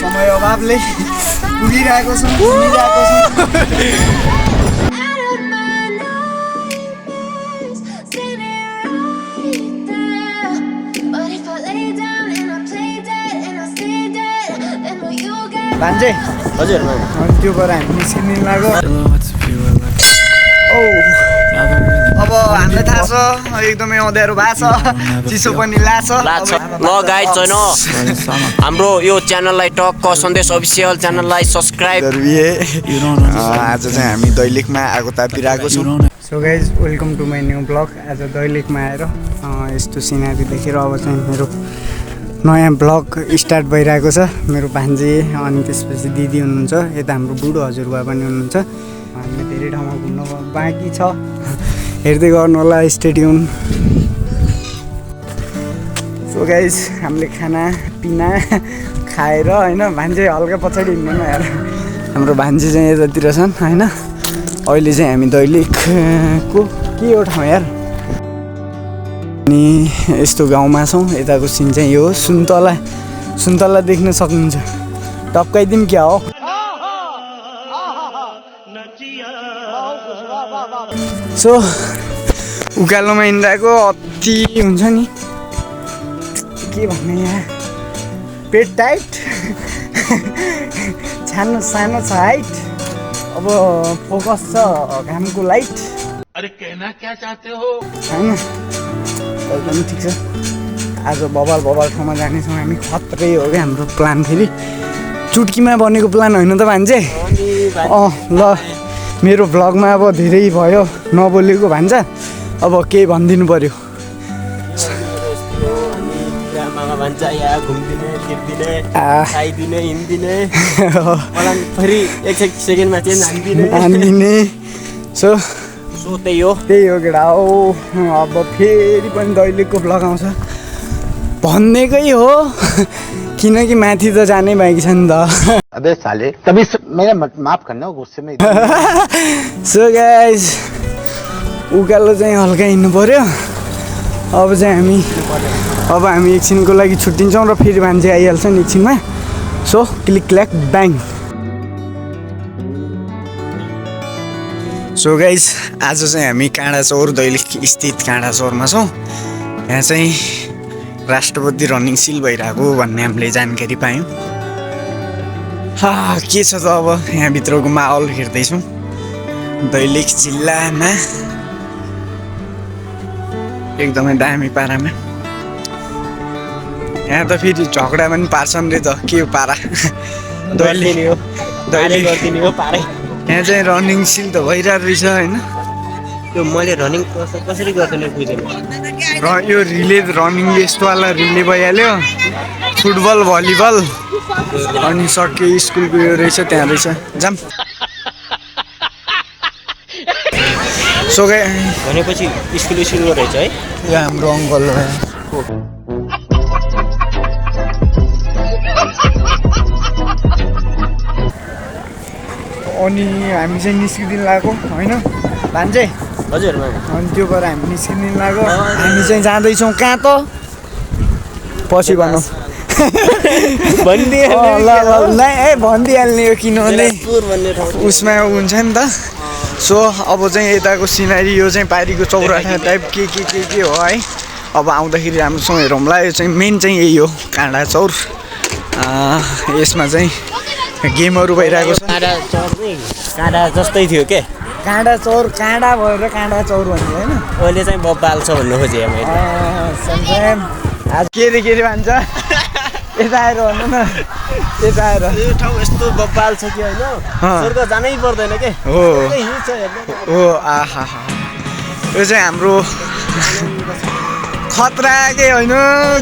समय अभावले पुगिरहेको छ पुगिरहेको छ भान्जे हजुर अनि त्यो गरेर हामी निस्किनु लाग्यो अब हामीलाई थाहा छ एकदमै अँध्यारो भएको छ चिसो पनि लाग्छ ल गाइज छैन हाम्रो यो च्यानललाई टक्क सन्देश अफिसियल च्यानललाई सब्स्क्राइब आज चाहिँ हामी दैलेखमा आगो तापिरहेको छौँ so guys welcome to my new blog आज दैलेखमा आएर यस्तो सिनारी देखेर अब चाहिँ मेरो नयाँ ब्लग स्टार्ट भइरहेको छ मेरो भान्जे अनि त्यसपछि दिदी हुनुहुन्छ यता हाम्रो बुढो हजुरबा पनि हुनुहुन्छ हामीले धेरै ठाउँमा घुम्न बाँकी छ हेर्दै गर्नु होला स्टेडियम सो गाइज हामीले खाना पिना खाएर होइन भान्जे हल्का पछाडि हिँड्नु न यार हाम्रो भान्जे चाहिँ यतातिर छन् होइन अहिले चाहिँ हामी दैलेखको के हो ठाउँ यार अनि यस्तो गाउँमा छौँ यताको सिन चाहिँ यो हो सुन्तला देख्न सक्नुहुन्छ टप्काइदिउँ क्या हो सो उकालोमा हिँडिरहेको अति हुन्छ नि के भन्ने यहाँ पेट टाइट सानो छ हाइट अब फोकस छ घामको लाइट अरे कहना क्या चाहते हो होइन एकदम ठिक छ आज बबाल ठाउँमा जानेछौँ हामी खत्रै हो क्या हाम्रो प्लान फेरि चुट्कीमा बनेको प्लान होइन त भान्जे ल मेरो भ्लगमा अब धेरै भयो नबोलेको भान्जा अब केही भनिदिनु पर्यो हानिदिने सो त्यही हो केटा हो अब फेरि पनि दैलेखको भ्लग आउँछ भन्नेकै हो किनकि माथि त जानै बाँकी छ नि त अबे साले तभी मेरा माफ करना गुस्से में सो गाइज उकालो चाहिँ हल्का हिँड्नु पर्यो अब हामी एकछिनको लागि छुट्टिन्छौँ र फेरि मान्छे आइहाल्छ नि एकछिनमा so click clack bang so guys आज चाहिँ हामी काँडाचौर दैलेख स्थित काँडाचौरमा छौँ यहाँ चाहिँ राष्ट्रपति रनिङ सिल भइरहेको भन्ने हामीले जानकारी पायौँ के छ त अब यहाँभित्रको माहौल हेर्दैछौँ दैलेख जिल्लामा एकदमै दामी पारामा यहाँ त फेरि झगडा पनि पार्छन् रे त के हो पारा दैलेख यहाँ चाहिँ रनिङ सिल त भइरहेको रहेछ होइन यो मैले रनिङ कसरी गर्दैन बुझेन र यो रिले रनिङ यस्तोवाला रिले भइहाल्यो फुटबल भलिबल अनि सक्यो स्कुलको यो रहेछ त्यहाँ रहेछ जाम सो भनेपछि स्कुल रहेछ है यो हाम्रो अङ्कल हो अनि हामी चाहिँ निस्किदिनु लागेको होइन भान्जे हजुर अनि त्यो गरेर हामी निस्किनु लाग्यो हामी चाहिँ जाँदैछौँ कहाँ त पछि भनौँ भनिदिइहाल्ने हो किनभने उसमा हुन्छ नि त सो अब चाहिँ यताको सिनारी यो चाहिँ पारीको चौराठा टाइप के हो है अब आउँदाखेरि राम्रोसँग हेरौँला यो चाहिँ मेन चाहिँ यही हो काँडाचौर यसमा चाहिँ गेमहरू भइरहेको छ काँडा जस्तै थियो के काँडाचौर काँडा भएर काँडाचौर भन्ने होइन अहिले चाहिँ बब्बाल छ भन्नु खोजेँ मैले आज के रे भन्छ यता आएर भन्नु न यता आएर यो ठाउँ यस्तो बब्बाल छ कि होइन स्वर्ग जानै पर्दैन के हो आहा यो चाहिँ हाम्रो खतरा के होइन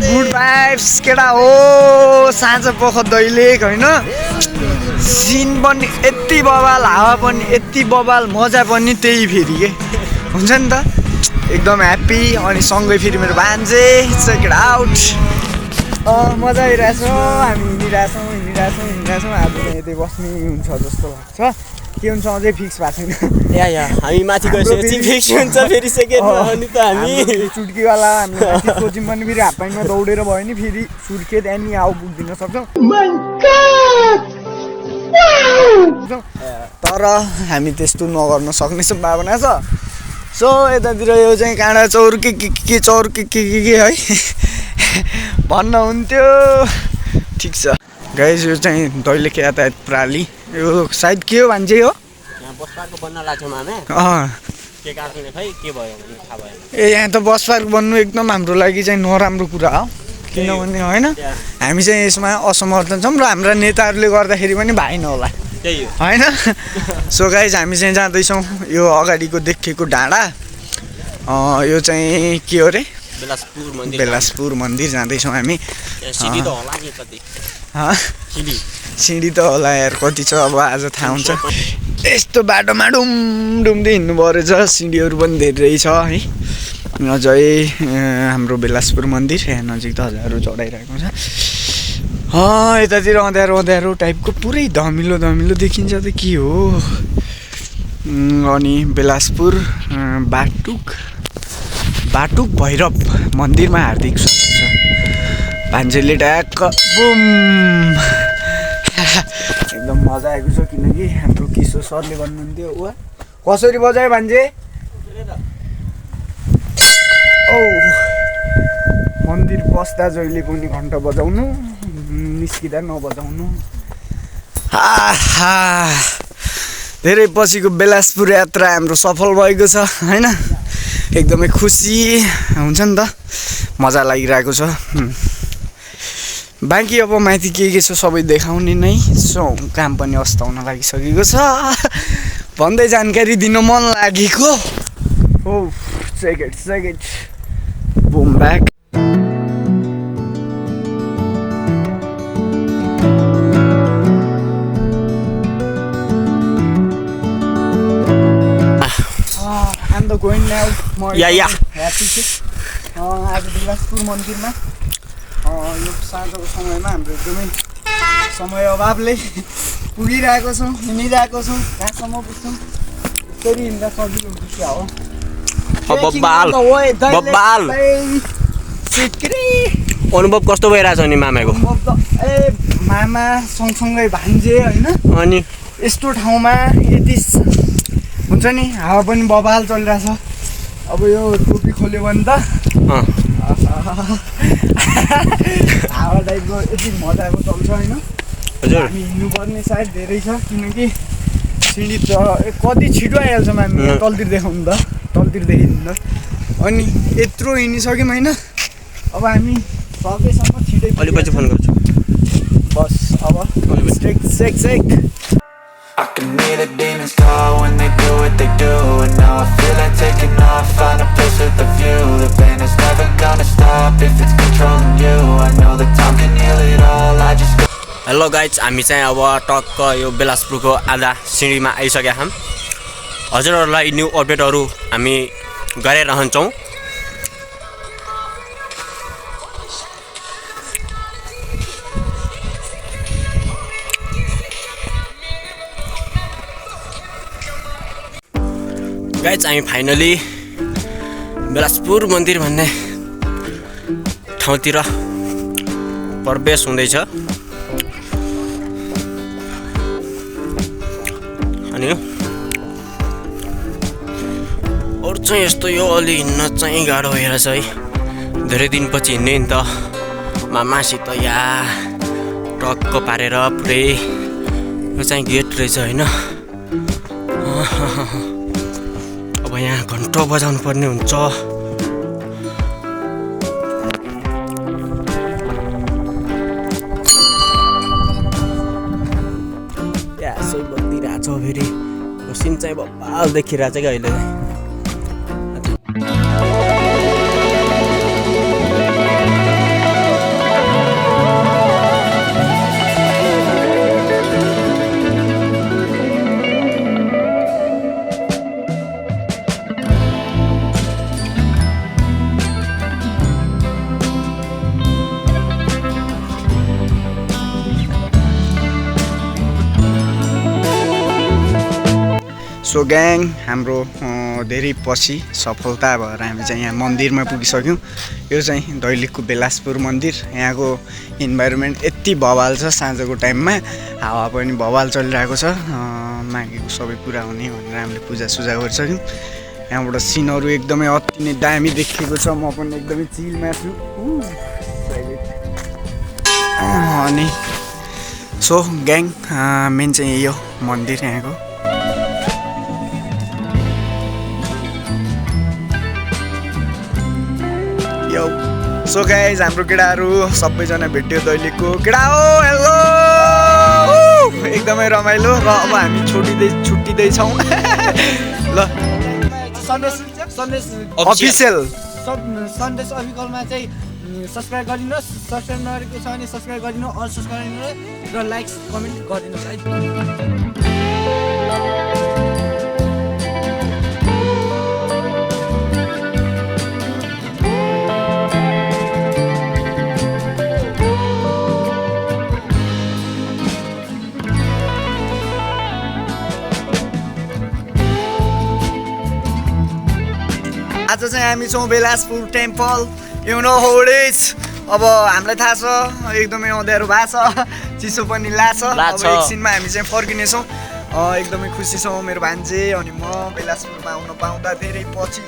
गुड भाइब्स केटा हो साँझ पख दैलेख होइन सिन पनि यति बबाल हावा पनि यति बबाल मजा पनि त्यही फेरि के हुन्छ नि त एकदम ह्याप्पी अनि सँगै फेरि मेरो भान्जे चेक इट आउट मजा आइरहेछ हामी हिँडिरहेछौँ आज चाहिँ यतै बस्ने हुन्छ जस्तो लाग्छ के हुन्छ अझै फिक्स भएको छैन या हामी माथि गएपछि फिक्स हुन्छ फेरि सेकेन्डमा अनि त हामी चुड्कीवाला हामीले माथि सोच्यौँ भने फेरि हाफ प्यान्टमा दौडेर भयो नि फेरि सुर्खेत एनी आउ पुग्दिन सक्छौँ तर हामी त्यस्तो नगर्न सक्ने सम्भावना छ सो यतातिर यो चाहिँ काँडा चौर के चौर के है भन्न हुन्थ्यो ठिक छ गाइस यो चाहिँ दैलेख यातायात प्रणाली यो सायद के हो भन्छे हो यहाँ बस पार्क बन्न लाग्छ मामे के कारणले खै के भयो भने थाहा भएन ए यहाँ त बस पार्क बन्नु एकदम हाम्रो लागि चाहिँ नराम्रो कुरा हो किनभने होइन हामी चाहिँ यसमा असमर्थ छौँ र हाम्रा नेताहरूले गर्दाखेरि पनि भएन होला त्यही हो होइन सो गाइस हामी चाहिँ जाँदैछौँ यो अगाडिको देखेको डाँडा यो चाहिँ के हो रे बेलासपुर मन्दिर जाँदैछौँ हामी सिडी त होला नि कति सिँढी त होला यार कति छ अब आज थाहा हुन्छ यस्तो बाटोमा डुम्दै हिँड्नु पऱ्यो रहेछ सिँढीहरू पनि धेरै छ है अझै हाम्रो बेलासपुर मन्दिर यहाँ नजिक त हजारौँ चढाइरहेको छ यतातिर अँध्यारो टाइपको पुरै धमिलो देखिन्छ त के हो अनि बेलासपुर बाटुक भैरव मन्दिरमा हार्दिक स्वागत छ भान्जेले ट्याक्क बुम एकदम मजा आएको छ किनकि हाम्रो किशोर सरले भन्नुहुन्थ्यो वा कसरी बजायो भान्जे औ मन्दिर पस्दा जहिले पनि घन्टा बजाउनु निस्किँदा नबजाउनु धेरै पछिको बेलासपुर यात्रा हाम्रो सफल भएको छ होइन एकदमै खुसी हुन्छ नि त मजा लागिरहेको छ बाँकी अब माथि के छ सबै देखाउने नै सो काम पनि अस्ताउन लागिसकेको छ भन्दै जानकारी दिन मन लागेको हो second boom back going now आज बेलासपुर मन्दिरमा यो साँझको समयमा हाम्रो एकदमै समय अभावले पुगिरहेको छौँ हिँडिरहेको छौँ कहाँसम्म पुग्छौँ फेरि हिँड्दा सजिलो हुन्छ क्या हो अनुभव कस्तो भइरहेछ नि मामाको मामा सँगसँगै भान्जे होइन अनि यस्तो ठाउँमा यति हुन्छ नि हावा पनि बबाल चलिरहेछ अब यो टोपी खोल्यो भने त हावा टाइपको यति मजाको चल्छ होइन हजुर हामी हिँड्नुपर्ने सायद धेरै छ किनकि सिँढी कति छिटो आइहाल्छ हामी तलतिर देखाउनु त तलतिर देखिदिनु त अनि यत्रो हिँडिसक्यौँ होइन अब हामी सकेसम्म छिटै अलिपछि फोन गर्छु बस अब सेक I can hear the demons call when they do what they do. And now I feel like taking off, find a place with a view. The pain is never gonna stop if it's controlling you. I know that time can heal it all, I just... hello guys हामी चाहिँ अब टक्क यो बेलासपुरको आधा सिँढीमा आइसकेका छौँ हजुरहरूलाई new अपडेटहरू हामी गरिरहन्छौँ गाइज हामी फाइनली बेलासपुर मन्दिर भन्ने ठाउँतिर प्रवेश हुँदैछ अनि अरू चाहिँ यस्तो यो अलि हिँड्न चाहिँ गाह्रो भइरहेछ है धेरै दिनपछि हिँड्ने नि त मामासित यहाँ टक्क पारेर पुरै यो चाहिँ गेट रहेछ होइन अब यहाँ घन्टो बजाउनु पर्ने हुन्छ सबै बत्तिरहेको छ फेरि सिन चाहिँ बब्बाल देखिरहेको छ क्या अहिले सो ग्याङ हाम्रो धेरै पछि सफलता भएर हामी चाहिँ यहाँ मन्दिरमा पुगिसक्यौँ। यो चाहिँ दैलेखको बेलासपुर मन्दिर। यहाँको इन्भाइरोमेन्ट यति भवाल छ, साँझको टाइममा हावा पनि भवाल चलिरहेको छ। मागेको सबै पुरा हुने भनेर हामीले पूजासुजा गरिसक्यौँ। यहाँबाट सिनहरू एकदमै अति नै दामी देखिएको छ। म पनि एकदमै चिलमा छु। अनि सो ग्याङ मेन चाहिँ यो मन्दिर यहाँको। यो सो गाइज हाम्रो केटाहरू सबैजना भेट्यो दैलेखको। केटा हो हेलो, एकदमै रमाइलो। र अब हामी छुट्टिँदैछौँ ल। सन्देश अफिसियल सन्देश अफिसियलमा चाहिँ सब्सक्राइब गरिदिनुहोस्। सब्सक्राइब नगरेको छ भने सब्सक्राइब गरिदिनु, अरू सब्सक्राइब गरिदिनु र लाइक कमेन्ट गरिदिनुहोस् है। आज चाहिँ हामी छौँ Bilaspur temple. You know how it is. अब हामीलाई थाहा छ एकदमै अँध्यारो भएको छ, चिसो पनि लाग्छ। अब एकछिनमा हामी चाहिँ फर्किनेछौँ। एकदमै खुसी छौँ मेरो भान्जे अनि म बेलासपुरमा आउन पाउँदा धेरै पछि।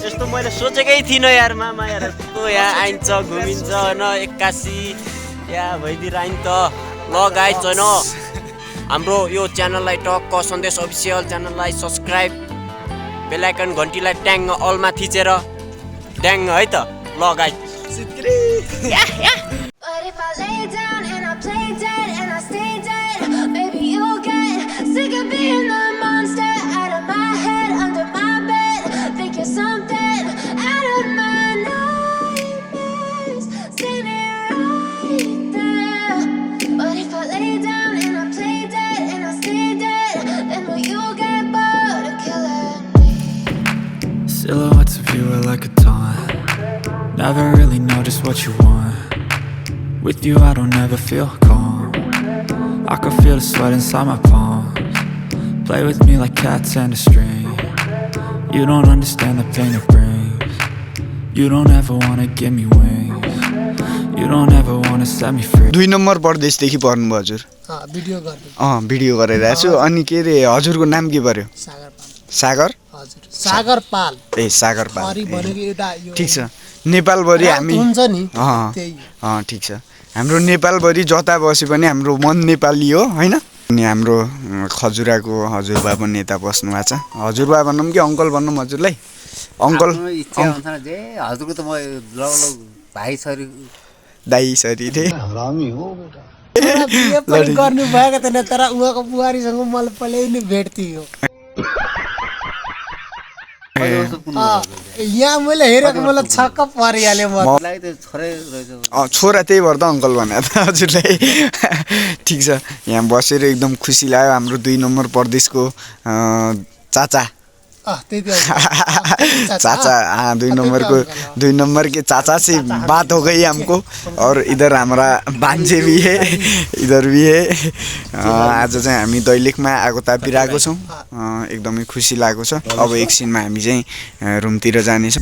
यस्तो मैले सोचेकै थिइनँ यार। मामा यार यस्तो यहाँ आइन्छ घुमिन्छ होइन, 81 यहाँ भइदिएर आइन त। ल गाइज होइन हाम्रो यो च्यानललाई टक्क सन्देश अफिसियल च्यानललाई सब्सक्राइब, बेलायकन घन्टीलाई ट्याङ अलमा थिचेर ट्याङ है त। ल guys Silhouettes of you are like a taunt. Never really know just what you want. With you I don't ever feel calm. I can feel the sweat inside my palms. Play with me like cats and a string. You don't understand the pain it brings. You don't ever wanna give me wings. You don't ever wanna set me free. 2 number परदेशदेखि पर्नुभयो हजुर? Video गर्दै। Video गरिरहेको छु। अनि के रे हजुरको नाम के पर्यो? सागर? हजुर सागर पाल। ए सागर पाल। ठिक छ। नेपालभरि हामी हुन्छ नि ठिक छ। हाम्रो नेपालभरि जता बसे पनि हाम्रो मन नेपाली हो हैन। अनि हाम्रो खजुराको हजुरबा पनि यता बस्नु भएको छ। हजुरबा भनौँ कि अङ्कल भनौँ हजुरलाई? अङ्कल इच्छा अनुसार जे हजुरको त म भाइ छोरी दाइ छोरी रे। हरामी हो बेटा। बिहे पनि गर्नु भएको थिएन तर उहाँको बुहारीसँग मलाई पहिले नै भेट थियो। यहाँ मैले हेरेको मलाई छक्क परिहाल्यो। मलाई त छोरै रहेछ। छोरा त्यही भएर त अङ्कल भने त हजुरलाई। ठिक छ। यहाँ बसेर एकदम खुसी लाग्यो। हाम्रो 2 नम्बर परदेशको चाचा चाचा 2 नंबर के चाचा से बात हो गई हमको। और इधर हमारा भान्जे भी है, इधर भी है। आज चाहिँ हामी दैलेखमा आगो तापिरहेको छौँ। एकदमै खुसी लागेको छ। अब एकछिनमा हामी चाहिँ रुमतिर जानेछौँ।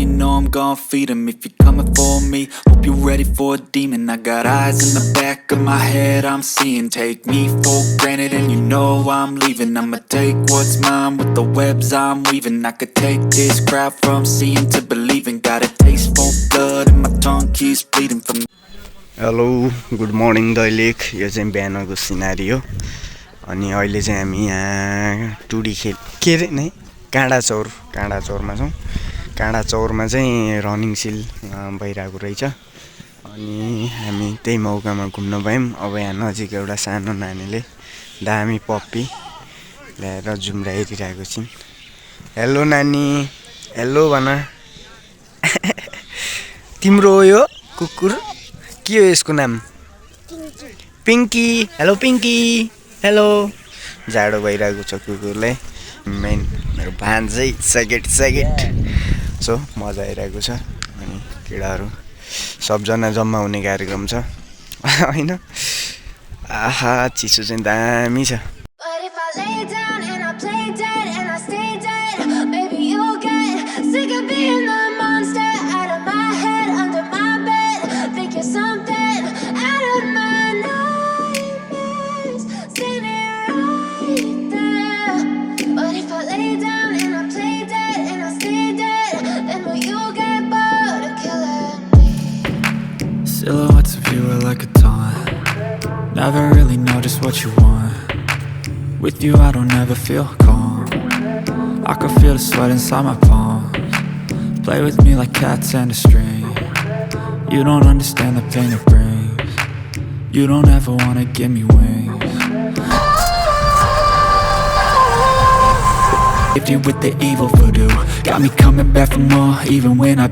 You know I'm gon' feed them if you're coming for me. Hope you're ready for a demon. I got eyes in the back of my head I'm seeing. Take me for granted and you know I'm leaving. I'ma take what's mine with the webs I'm weaving. I could take this crowd from seeing to believing. Got a taste for blood and my tongue keeps bleeding from. Hello good morning Dailekh. यो चाहिँ बिहानको scenery हो। अनि अहिले चाहिँ हामी यहाँ टुडी खेल के अरे नै काँडा चौरमा छौँ। काँडा चौरमा चाहिँ रनिङ सिल भइरहेको रहेछ। अनि हामी त्यही मौकामा घुम्न पायौँ। अब यहाँ नजिक एउटा सानो नानीले दामी पप्पी ल्याएर जुम्रा हेरिरहेको छिन्। हेलो नानी, हेलो भन। तिम्रो हो यो कुकुर? के हो यसको नाम? पिङ्की। Hello Pinky, hello. जाडो भइरहेको छ कुकुरलाई। मेन मेरो भान्जै सेकेट सो मजा आइरहेको छ। अनि केटाहरू सबजना जम्मा हुने कार्यक्रम छ हैन आहा चिसो चाहिँ दामी छ But if I lay down and I play dead and I stay dead, maybe you'll get sick of being the monster out of my head, under my bed. Think you're something out of my nightmares, standing right there. But if I lay down and I play dead and I stay dead, then will you get bored of killing me? Silhouettes of you are like a taunt. Never really know just what you want. With you I don't ever feel calm. I can feel the sweat inside my palms. Play with me like cats and a string. You don't understand the pain it brings. You don't ever wanna give me wings. Gifted with the evil voodoo, got me coming back for more even when I